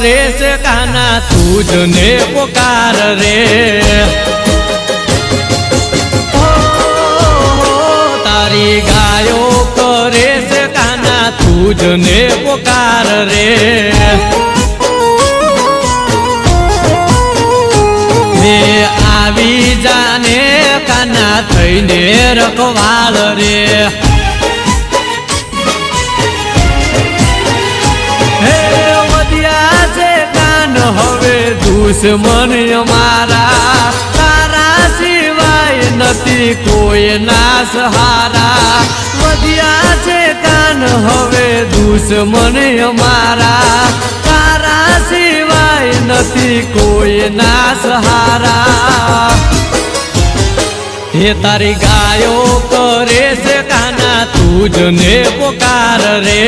કરે છે કાના તું જ ને પોકાર રે તારી ગાયો કરે છે કાના તું જ ને પોકાર રે હે આવી જાને કાના થઈને રખવાળ રે હે વધ્યા છે કાન હવે દુશ્મન અમારા તારા સિવાય નથી કોઈ ના સહારા વધ્યા છે કાન હવે દુશ્મન અમારા તારા સિવાય નથી કોઈ ના સહારા હે તારી ગાયો કરે છે કાના તું જ ને પોકાર રે